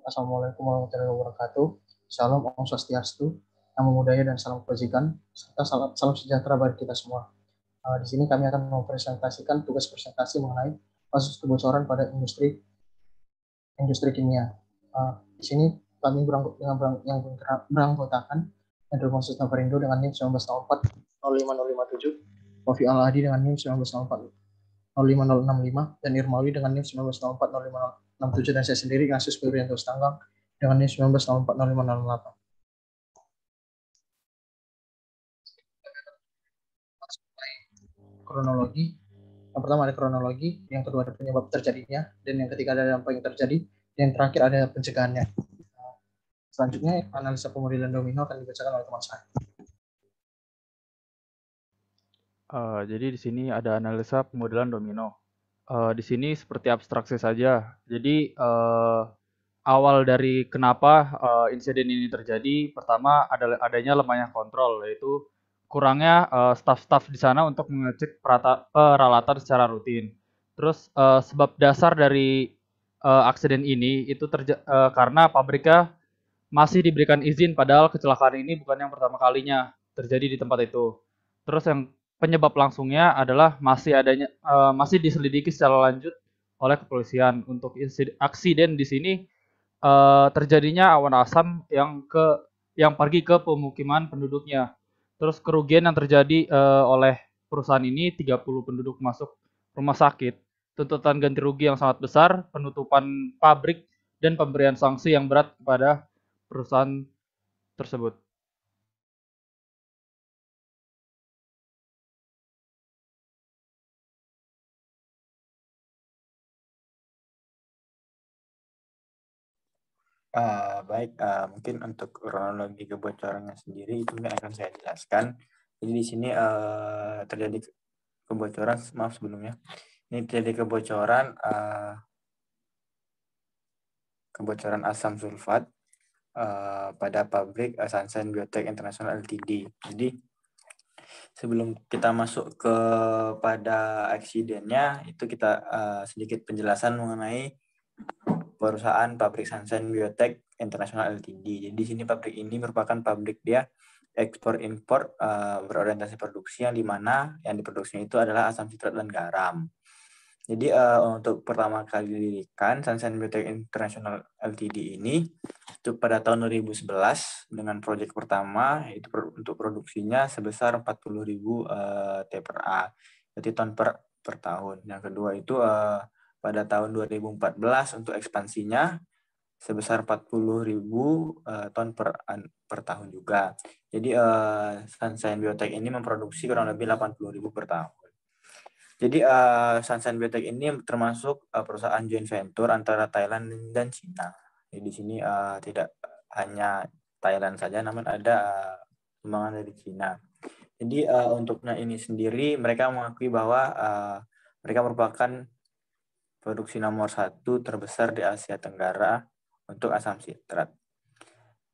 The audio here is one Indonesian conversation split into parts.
Assalamualaikum warahmatullahi wabarakatuh. Salam Om Swastiastu, Namo Buddhaya dan salam kebajikan, serta salam sejahtera bagi kita semua. Di sini kami akan mempresentasikan tugas presentasi mengenai kasus kebocoran pada industri kimia. Di sini kami beranggotakan Andrew Moses Navarindo dengan NIM 1904-05057, Wafi Al-Hadi dengan NIM 1904-05065, dan Irmawi dengan NIM 1904-05067, dan saya sendiri Kasus Febrianto Stanggang dengan NIM 1904-05068. Kronologi. Yang pertama ada kronologi, yang kedua ada penyebab terjadinya, dan yang ketiga ada dampak yang terjadi, dan yang terakhir ada pencegahannya. Selanjutnya analisa pemodelan domino akan dibacakan oleh teman saya. Jadi di sini ada analisa pemodelan domino. Di sini seperti abstraksi saja. Jadi awal dari kenapa insiden ini terjadi, pertama adanya lemahnya kontrol, yaitu kurangnya staf-staf di sana untuk mengecek peralatan secara rutin. Terus sebab dasar dari aksiden ini itu karena pabriknya masih diberikan izin, padahal kecelakaan ini bukan yang pertama kalinya terjadi di tempat itu. Terus yang penyebab langsungnya adalah masih diselidiki secara lanjut oleh kepolisian. Untuk aksiden di sini terjadinya awan asam yang pergi ke pemukiman penduduknya. Terus kerugian yang terjadi oleh perusahaan ini 30 penduduk masuk rumah sakit. Tuntutan ganti rugi yang sangat besar, penutupan pabrik, dan pemberian sanksi yang berat kepada perusahaan tersebut. Baik, mungkin untuk kronologi kebocorannya sendiri itu akan saya jelaskan. Jadi di sini terjadi kebocoran, maaf sebelumnya. Ini terjadi kebocoran asam sulfat pada pabrik Sunshine Biotech International Ltd. Jadi sebelum kita masuk pada aksidennya, itu kita sedikit penjelasan mengenai perusahaan pabrik Sunshine Biotech International Ltd. Jadi di sini pabrik ini merupakan pabrik dia ekspor impor berorientasi produksi yang dimana yang diproduksinya itu adalah asam sitrat dan garam. Jadi untuk pertama kali didirikan Sunshine Biotech International Ltd ini itu pada tahun 2011 dengan proyek pertama yaitu untuk produksinya sebesar 40.000 T per A, jadi ton per tahun. Yang kedua itu pada tahun 2014 untuk ekspansinya sebesar 40.000 ton per tahun juga. Jadi Sunshine Biotech ini memproduksi kurang lebih 80.000 per tahun. Jadi Sunshine Biotech ini termasuk perusahaan joint venture antara Thailand dan Cina. Jadi di sini tidak hanya Thailand saja, namun ada sumbangan dari Cina. Jadi untuknya ini sendiri mereka mengakui bahwa mereka merupakan produksi nomor 1 terbesar di Asia Tenggara untuk asam sitrat.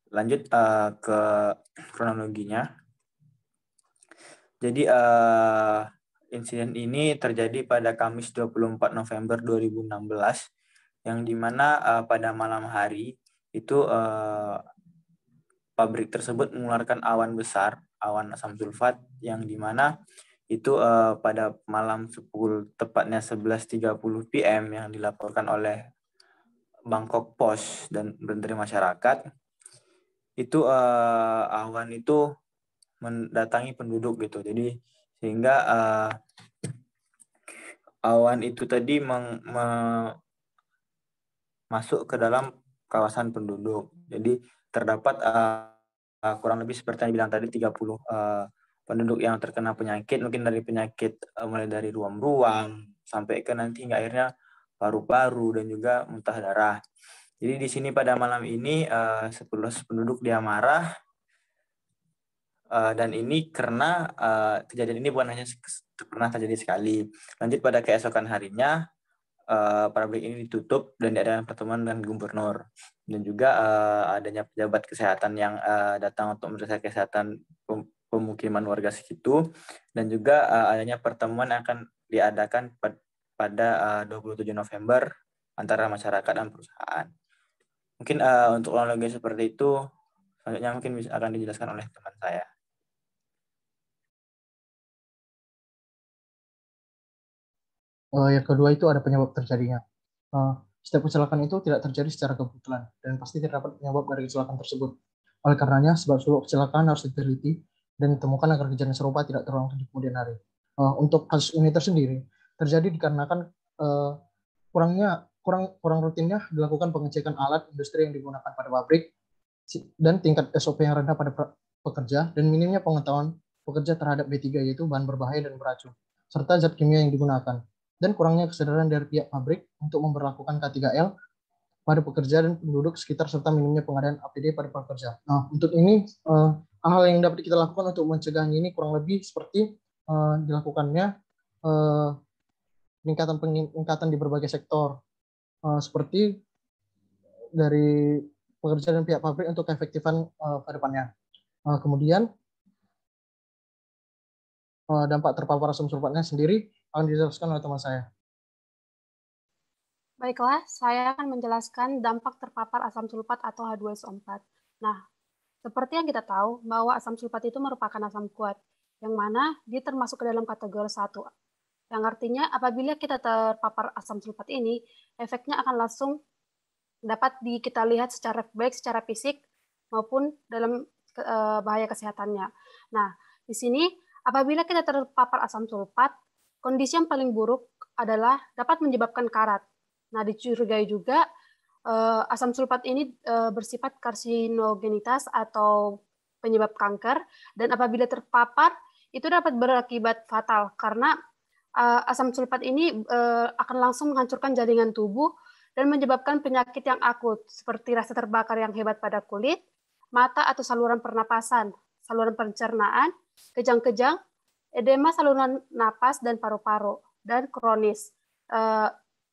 Lanjut ke kronologinya. Jadi insiden ini terjadi pada Kamis 24 November 2016 yang dimana pada malam hari itu pabrik tersebut mengeluarkan awan besar, awan asam sulfat yang dimana itu pada malam tepatnya 11.30 PM yang dilaporkan oleh Bangkok Post dan dari masyarakat itu awan itu mendatangi penduduk gitu. Jadi sehingga awan itu tadi masuk ke dalam kawasan penduduk. Jadi terdapat kurang lebih seperti yang bilang tadi 30 penduduk yang terkena penyakit, mungkin dari penyakit mulai dari ruam-ruam sampai ke nanti hingga akhirnya paru-paru dan juga muntah darah. Jadi di sini pada malam ini 10 penduduk dia marah dan ini karena kejadian ini bukan hanya pernah terjadi sekali. Lanjut pada keesokan harinya pabrik ini ditutup dan diadakan pertemuan dengan gubernur dan juga adanya pejabat kesehatan yang datang untuk memeriksa kesehatan pemukiman warga segitu dan juga adanya pertemuan yang akan diadakan pada 27 November antara masyarakat dan perusahaan. Mungkin untuk kronologi seperti itu selanjutnya mungkin akan dijelaskan oleh teman saya. Yang kedua itu ada penyebab terjadinya. Setiap kecelakaan itu tidak terjadi secara kebetulan dan pasti terdapat penyebab dari kecelakaan tersebut. Oleh karenanya, sebab-sebab kecelakaan harus diteliti dan ditemukan agar kejadian serupa tidak terulang di kemudian hari. Untuk kasus ini tersendiri terjadi dikarenakan kurang rutinnya dilakukan pengecekan alat industri yang digunakan pada pabrik dan tingkat SOP yang rendah pada pekerja dan minimnya pengetahuan pekerja terhadap B3 yaitu bahan berbahaya dan beracun serta zat kimia yang digunakan dan kurangnya kesadaran dari pihak pabrik untuk memberlakukan K3L pada pekerja dan penduduk sekitar serta minimnya pengadaan APD pada pekerja. Nah, untuk ini hal-hal yang dapat kita lakukan untuk mencegah ini kurang lebih seperti dilakukannya peningkatan di berbagai sektor seperti dari pekerja dan pihak pabrik untuk keefektifan ke depannya. Kemudian dampak terpapar asam sulfatnya sendiri akan dijelaskan oleh teman saya. Baiklah, saya akan menjelaskan dampak terpapar asam sulfat atau H2SO4. Nah, seperti yang kita tahu bahwa asam sulfat itu merupakan asam kuat, yang mana dia termasuk ke dalam kategori 1. Yang artinya apabila kita terpapar asam sulfat ini, efeknya akan langsung dapat kita lihat baik secara fisik maupun dalam bahaya kesehatannya. Nah, di sini apabila kita terpapar asam sulfat, kondisi yang paling buruk adalah dapat menyebabkan karat. Nah, dicurigai juga asam sulfat ini bersifat karsinogenitas atau penyebab kanker, dan apabila terpapar itu dapat berakibat fatal karena asam sulfat ini akan langsung menghancurkan jaringan tubuh dan menyebabkan penyakit yang akut seperti rasa terbakar yang hebat pada kulit, mata atau saluran pernapasan, saluran pencernaan, kejang-kejang, edema saluran napas dan paru-paru, dan kronis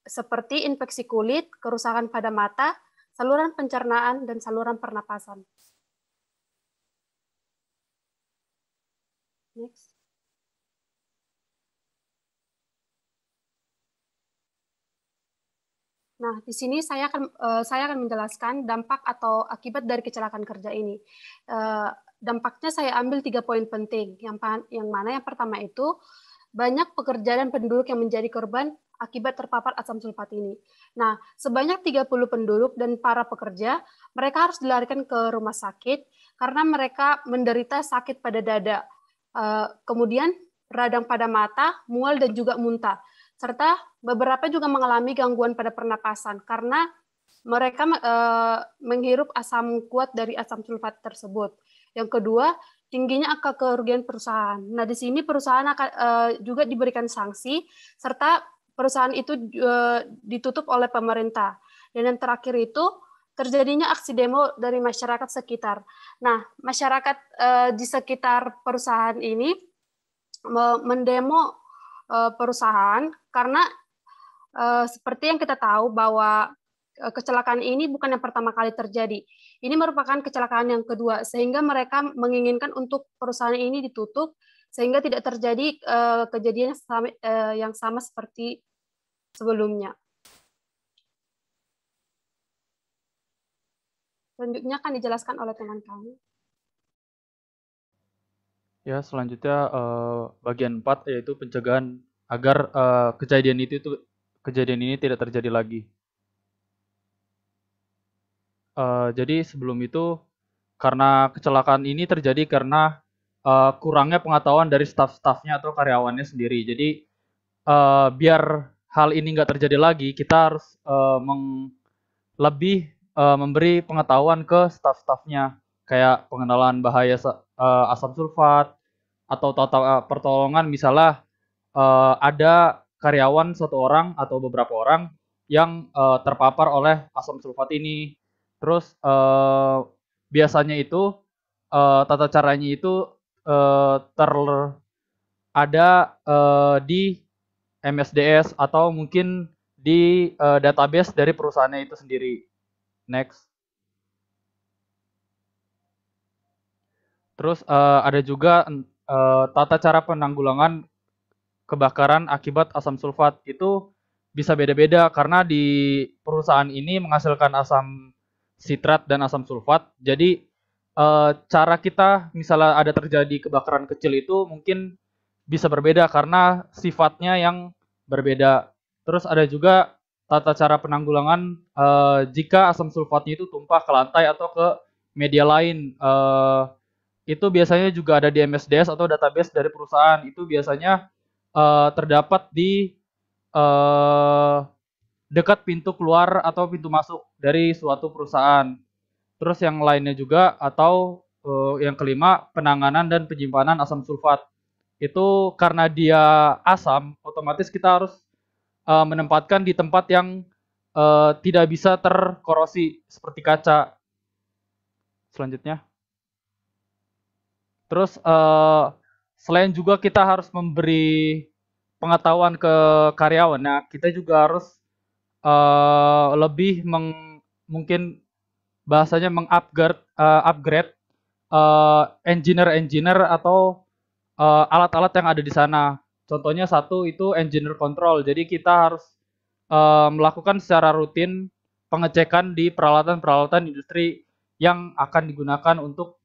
seperti infeksi kulit, kerusakan pada mata, saluran pencernaan, dan saluran pernapasan. Next. Nah, di sini saya akan menjelaskan dampak atau akibat dari kecelakaan kerja ini. Dampaknya saya ambil 3 poin penting. Yang mana yang pertama itu banyak pekerja dan penduduk yang menjadi korban akibat terpapar asam sulfat ini. Nah, sebanyak 30 penduduk dan para pekerja, mereka harus dilarikan ke rumah sakit karena mereka menderita sakit pada dada, kemudian radang pada mata, mual dan juga muntah. Serta beberapa juga mengalami gangguan pada pernapasan karena mereka menghirup asam kuat dari asam sulfat tersebut. Yang kedua, tingginya angka kerugian perusahaan. Nah, di sini perusahaan akan juga diberikan sanksi, serta perusahaan itu ditutup oleh pemerintah. Dan yang terakhir itu, terjadinya aksi demo dari masyarakat sekitar. Nah, masyarakat di sekitar perusahaan ini mendemo perusahaan karena seperti yang kita tahu bahwa kecelakaan ini bukan yang pertama kali terjadi. Ini merupakan kecelakaan yang kedua, sehingga mereka menginginkan untuk perusahaan ini ditutup, sehingga tidak terjadi kejadian yang sama seperti sebelumnya. Selanjutnya akan dijelaskan oleh teman kami. Ya, selanjutnya bagian 4 yaitu pencegahan agar kejadian ini tidak terjadi lagi. Jadi sebelum itu karena kecelakaan ini terjadi karena kurangnya pengetahuan dari staf-stafnya atau karyawannya sendiri. Jadi biar hal ini nggak terjadi lagi, kita harus lebih memberi pengetahuan ke staf-stafnya, kayak pengenalan bahaya asam sulfat atau pertolongan. Misalnya ada karyawan satu orang atau beberapa orang yang terpapar oleh asam sulfat ini. Terus biasanya itu tata caranya itu ada di MSDS atau mungkin di database dari perusahaannya itu sendiri. Next. Terus ada juga tata cara penanggulangan kebakaran akibat asam sulfat. Itu bisa beda-beda karena di perusahaan ini menghasilkan asam sitrat dan asam sulfat. Jadi cara kita misalnya ada terjadi kebakaran kecil itu mungkin bisa berbeda karena sifatnya yang berbeda. Terus ada juga tata cara penanggulangan jika asam sulfatnya itu tumpah ke lantai atau ke media lain. Itu biasanya juga ada di MSDS atau database dari perusahaan. Itu biasanya terdapat di dekat pintu keluar atau pintu masuk dari suatu perusahaan. Terus yang lainnya juga atau yang kelima penanganan dan penyimpanan asam sulfat. Itu karena dia asam, otomatis kita harus menempatkan di tempat yang tidak bisa terkorosi seperti kaca. Selanjutnya. Terus selain juga kita harus memberi pengetahuan ke karyawan. Nah, kita juga harus lebih mungkin bahasanya upgrade engineer atau alat-alat yang ada di sana. Contohnya satu itu engineer control. Jadi kita harus melakukan secara rutin pengecekan di peralatan-peralatan industri yang akan digunakan untuk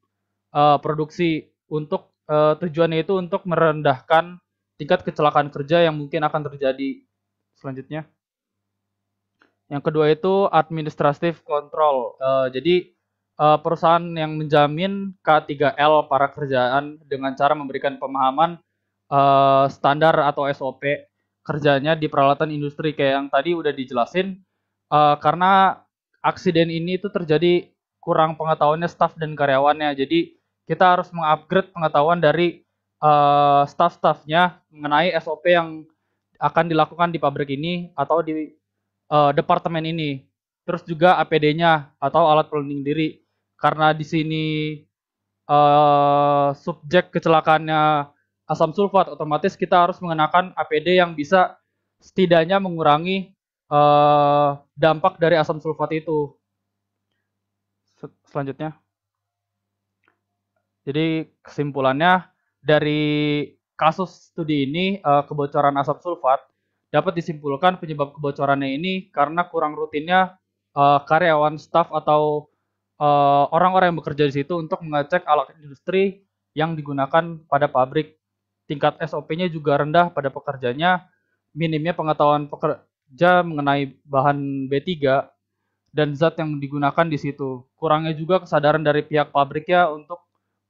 produksi. Untuk tujuannya itu untuk merendahkan tingkat kecelakaan kerja yang mungkin akan terjadi. Selanjutnya. Yang kedua itu administrative control. Jadi perusahaan yang menjamin K3L para kerjaan dengan cara memberikan pemahaman standar atau SOP kerjanya di peralatan industri kayak yang tadi udah dijelasin. Karena aksiden ini itu terjadi kurang pengetahuannya staf dan karyawannya. Jadi kita harus mengupgrade pengetahuan dari staff-staffnya mengenai SOP yang akan dilakukan di pabrik ini atau di departemen ini. Terus juga APD-nya atau alat pelindung diri. Karena di sini subjek kecelakaannya asam sulfat, otomatis kita harus mengenakan APD yang bisa setidaknya mengurangi dampak dari asam sulfat itu. Selanjutnya. Jadi kesimpulannya dari kasus studi ini kebocoran asam sulfat dapat disimpulkan penyebab kebocorannya ini karena kurang rutinnya karyawan, staf atau orang-orang yang bekerja di situ untuk mengecek alat industri yang digunakan pada pabrik. Tingkat SOP-nya juga rendah pada pekerjanya, minimnya pengetahuan pekerja mengenai bahan B3 dan zat yang digunakan di situ. Kurangnya juga kesadaran dari pihak pabriknya untuk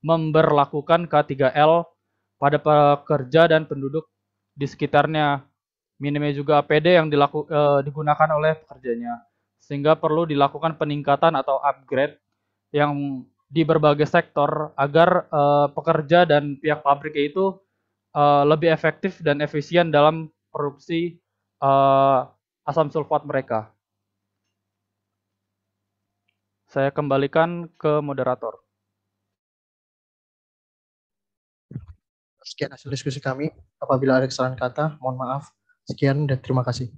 memberlakukan K3L pada pekerja dan penduduk di sekitarnya. Minimnya juga APD yang digunakan oleh pekerjanya. Sehingga perlu dilakukan peningkatan atau upgrade yang di berbagai sektor agar pekerja dan pihak pabriknya itu lebih efektif dan efisien dalam produksi asam sulfat mereka. Saya kembalikan ke moderator. Sekian hasil diskusi kami. Apabila ada kesalahan kata, mohon maaf. Sekian dan terima kasih.